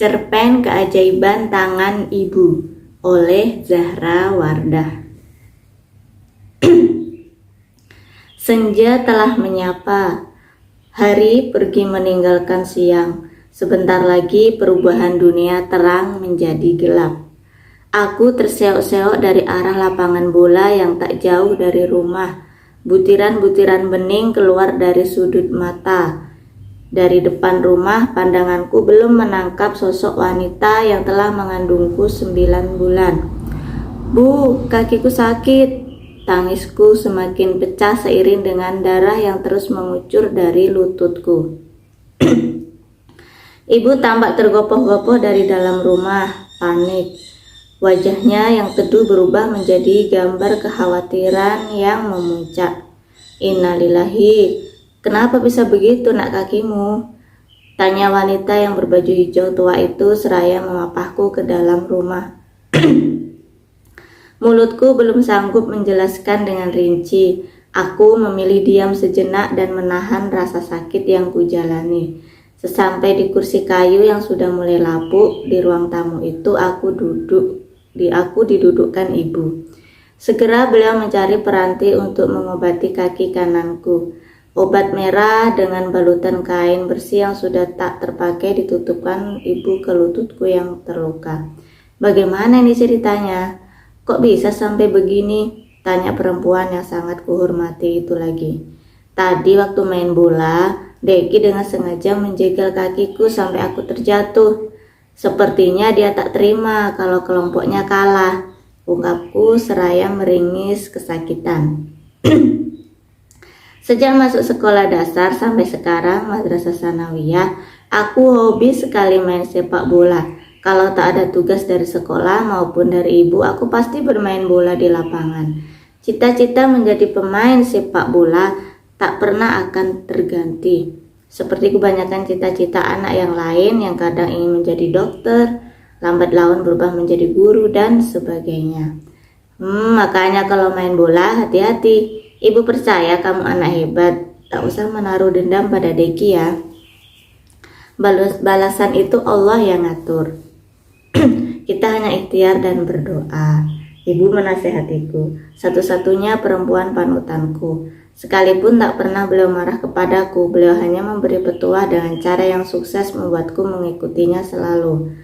Cerpen Keajaiban Tangan Ibu oleh Zahra Wardah. Senja telah menyapa, hari pergi meninggalkan siang. Sebentar lagi perubahan dunia terang menjadi gelap. Aku terseok-seok dari arah lapangan bola yang tak jauh dari rumah. Butiran-butiran bening keluar dari sudut mata. Dari depan rumah, pandanganku belum menangkap sosok wanita yang telah mengandungku 9 bulan. Bu, kakiku sakit. Tangisku semakin pecah seiring dengan darah yang terus mengucur dari lututku. Ibu tampak tergopoh-gopoh dari dalam rumah, panik. Wajahnya yang teduh berubah menjadi gambar kekhawatiran yang memuncak. Innalillahi. Kenapa bisa begitu nak kakimu? Tanya wanita yang berbaju hijau tua itu seraya memapahku ke dalam rumah. Mulutku belum sanggup menjelaskan dengan rinci. Aku memilih diam sejenak dan menahan rasa sakit yang kujalani. Sesampai di kursi kayu yang sudah mulai lapuk di ruang tamu itu, aku didudukkan ibu. Segera beliau mencari peranti untuk mengobati kaki kananku. Obat merah dengan balutan kain bersih yang sudah tak terpakai ditutupkan ibu ke lututku yang terluka. Bagaimana ini ceritanya? Kok bisa sampai begini? Tanya perempuan yang sangat kuhormati itu lagi. Tadi waktu main bola, Deki dengan sengaja menjegal kakiku sampai aku terjatuh. Sepertinya dia tak terima kalau kelompoknya kalah. Ungkapku seraya meringis kesakitan. Sejak masuk sekolah dasar sampai sekarang madrasah sanawiyah, aku hobi sekali main sepak bola. Kalau tak ada tugas dari sekolah maupun dari ibu, aku pasti bermain bola di lapangan. Cita-cita menjadi pemain sepak bola tak pernah akan terganti. Seperti kebanyakan cita-cita anak yang lain yang kadang ingin menjadi dokter, lambat laun berubah menjadi guru dan sebagainya. Makanya kalau main bola hati-hati. Ibu percaya kamu anak hebat, tak usah menaruh dendam pada Deki ya. Balasan itu Allah yang ngatur. Kita hanya ikhtiar dan berdoa. Ibu menasehatiku, satu-satunya perempuan panutanku. Sekalipun tak pernah beliau marah kepadaku, beliau hanya memberi petuah dengan cara yang sukses membuatku mengikutinya selalu.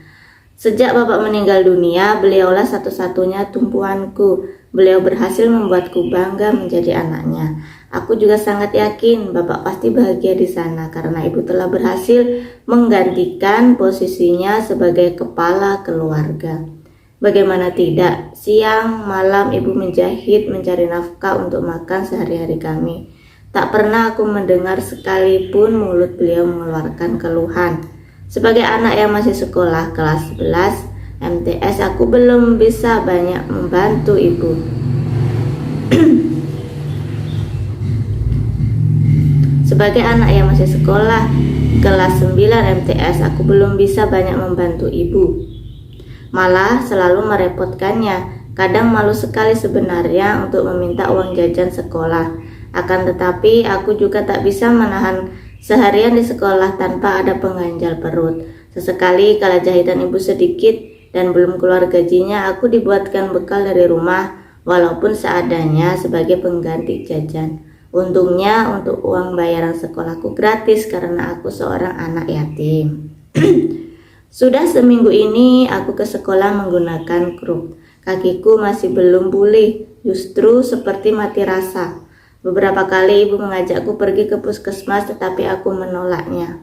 Sejak bapak meninggal dunia, beliaulah satu-satunya tumpuanku. Beliau berhasil membuatku bangga menjadi anaknya. Aku juga sangat yakin bapak pasti bahagia di sana karena ibu telah berhasil menggantikan posisinya sebagai kepala keluarga. Bagaimana tidak, siang malam ibu menjahit mencari nafkah untuk makan sehari-hari kami. Tak pernah aku mendengar sekalipun mulut beliau mengeluarkan keluhan. Sebagai anak yang masih sekolah kelas 11 MTS, aku belum bisa banyak membantu ibu. Sebagai anak yang masih sekolah kelas 9 MTS, aku belum bisa banyak membantu ibu. Malah selalu merepotkannya. Kadang malu sekali sebenarnya untuk meminta uang jajan sekolah. Akan tetapi aku juga tak bisa menahan seharian di sekolah tanpa ada pengganjal perut. Sesekali kala jahitan ibu sedikit dan belum keluar gajinya, aku dibuatkan bekal dari rumah walaupun seadanya sebagai pengganti jajan. Untungnya untuk uang bayaran sekolahku gratis karena aku seorang anak yatim. Sudah seminggu ini aku ke sekolah menggunakan kruk. Kakiku masih belum pulih, justru seperti mati rasa. Beberapa kali ibu mengajakku pergi ke puskesmas tetapi aku menolaknya.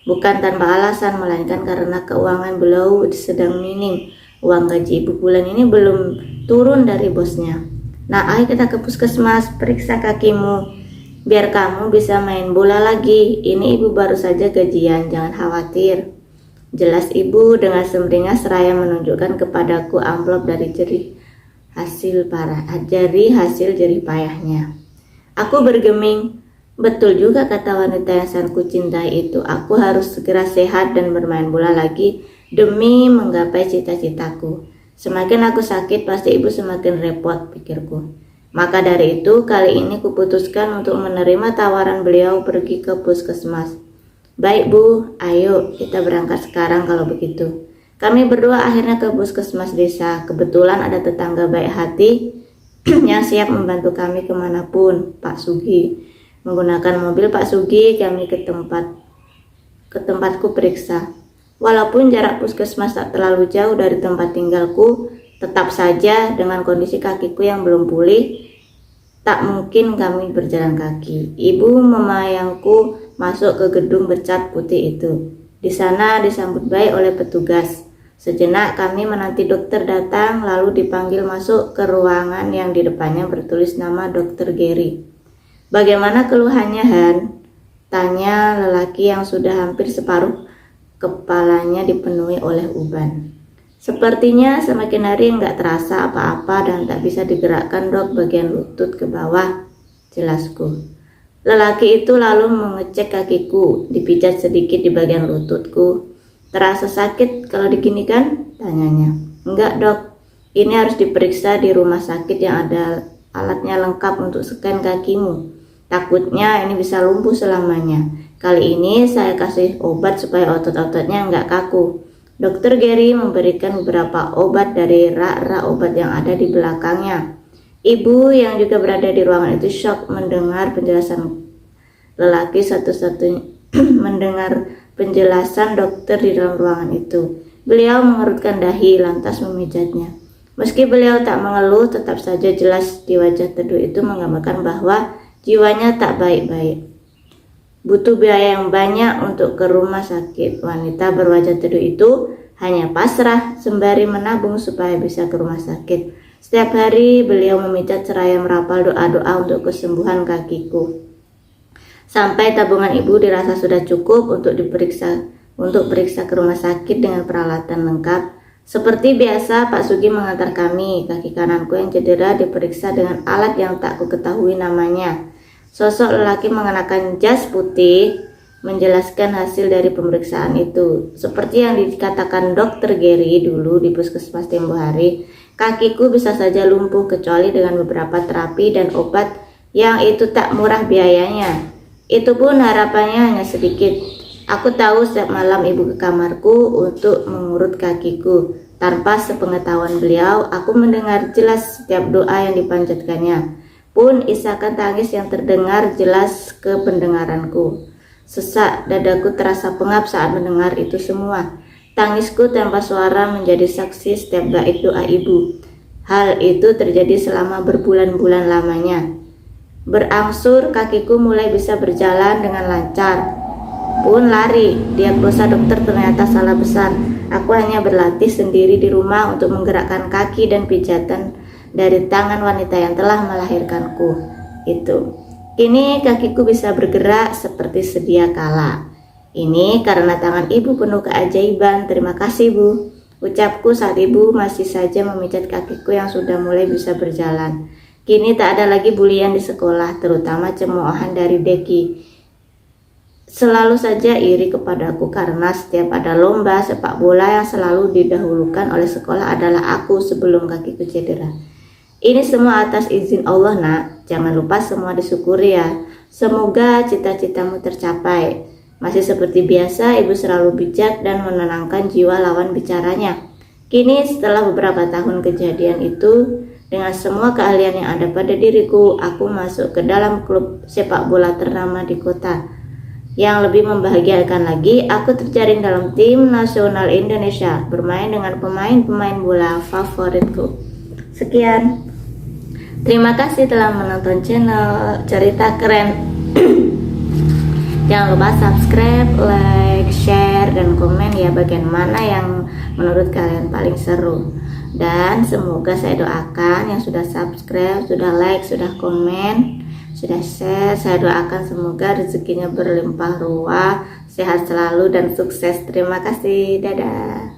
Bukan tanpa alasan, melainkan karena keuangan beliau sedang minim. Uang gaji ibu bulan ini belum turun dari bosnya. Nah, ayo kita ke puskesmas, periksa kakimu. Biar kamu bisa main bola lagi. Ini ibu baru saja gajian, jangan khawatir. Jelas ibu dengan sumringah seraya menunjukkan kepadaku amplop dari hasil jerih payahnya. Aku bergeming. Betul juga kata wanita yang sangat kucintai itu. Aku harus segera sehat dan bermain bola lagi demi menggapai cita-citaku. Semakin aku sakit, pasti ibu semakin repot, pikirku. Maka dari itu, kali ini kuputuskan untuk menerima tawaran beliau pergi ke puskesmas. Baik Bu, ayo kita berangkat sekarang kalau begitu. Kami berdua akhirnya ke puskesmas desa. Kebetulan ada tetangga baik hati yang siap membantu kami kemanapun, Pak Sugi. Menggunakan mobil Pak Sugi, kami ke tempatku periksa. Walaupun jarak puskesmas tak terlalu jauh dari tempat tinggalku, tetap saja dengan kondisi kakiku yang belum pulih, tak mungkin kami berjalan kaki. Ibu memayangku masuk ke gedung bercat putih itu. Di sana disambut baik oleh petugas. Sejenak kami menanti dokter datang, lalu dipanggil masuk ke ruangan yang di depannya bertulis nama Dr. Gary. Bagaimana keluhannya, Han? Tanya lelaki yang sudah hampir separuh kepalanya dipenuhi oleh uban. Sepertinya semakin hari nggak terasa apa-apa dan tak bisa digerakkan Dok bagian lutut ke bawah, jelasku. Lelaki itu lalu mengecek kakiku, dipijat sedikit di bagian lututku. Terasa sakit kalau diginikan? Tanyanya. Enggak Dok, ini harus diperiksa di rumah sakit yang ada alatnya lengkap untuk scan kakimu. Takutnya ini bisa lumpuh selamanya. Kali ini saya kasih obat supaya otot-ototnya enggak kaku. Dokter Gary memberikan beberapa obat dari rak-rak obat yang ada di belakangnya. Ibu yang juga berada di ruangan itu syok mendengar penjelasan lelaki satu-satunya mendengar penjelasan dokter di dalam ruangan itu. Beliau mengerutkan dahi lantas memijatnya. Meski beliau tak mengeluh, tetap saja jelas di wajah teduh itu menggambarkan bahwa jiwanya tak baik-baik. Butuh biaya yang banyak untuk ke rumah sakit. Wanita berwajah teduh itu hanya pasrah sembari menabung supaya bisa ke rumah sakit. Setiap hari beliau memijat seraya merapal doa-doa untuk kesembuhan kakiku. Sampai tabungan ibu dirasa sudah cukup untuk periksa ke rumah sakit dengan peralatan lengkap. Seperti biasa, Pak Sugi mengantar kami. Kaki kananku yang cedera diperiksa dengan alat yang tak kuketahui namanya. Sosok lelaki mengenakan jas putih menjelaskan hasil dari pemeriksaan itu. Seperti yang dikatakan Dr. Gary dulu di puskesmas tempo hari, kakiku bisa saja lumpuh kecuali dengan beberapa terapi dan obat yang itu tak murah biayanya. Itu pun harapannya hanya sedikit. Aku tahu setiap malam ibu ke kamarku untuk mengurut kakiku. Tanpa sepengetahuan beliau, aku mendengar jelas setiap doa yang dipanjatkannya. Pun isakan tangis yang terdengar jelas ke pendengaranku. Sesak dadaku terasa pengap saat mendengar itu semua. Tangisku tanpa suara menjadi saksi setiap bait doa ibu. Hal itu terjadi selama berbulan-bulan lamanya. Berangsur kakiku mulai bisa berjalan dengan lancar. Pun lari, diagnosa dokter ternyata salah besar. Aku hanya berlatih sendiri di rumah untuk menggerakkan kaki dan pijatan dari tangan wanita yang telah melahirkanku itu. Kini kakiku bisa bergerak seperti sedia kala. Ini karena tangan ibu penuh keajaiban. Terima kasih Bu, ucapku saat ibu masih saja memijat kakiku yang sudah mulai bisa berjalan. Kini tak ada lagi bulian di sekolah, terutama cemoohan dari Deki. Selalu saja iri kepadaku karena setiap ada lomba sepak bola yang selalu didahulukan oleh sekolah adalah aku sebelum kakiku cedera. Ini semua atas izin Allah nak, jangan lupa semua disyukuri ya. Semoga cita-citamu tercapai. Masih seperti biasa, ibu selalu bijak dan menenangkan jiwa lawan bicaranya. Kini setelah beberapa tahun kejadian itu, dengan semua keahlian yang ada pada diriku, aku masuk ke dalam klub sepak bola ternama di kota. Yang lebih membahagiakan lagi, aku terjaring dalam tim nasional Indonesia, bermain dengan pemain-pemain bola favoritku. Sekian. Terima kasih telah menonton channel Cerita Keren. Jangan lupa subscribe, like, share, dan komen ya bagian mana yang menurut kalian paling seru. Dan semoga saya doakan yang sudah subscribe, sudah like, sudah komen, sudah share, saya doakan semoga rezekinya berlimpah ruah, sehat selalu dan sukses. Terima kasih, dadah.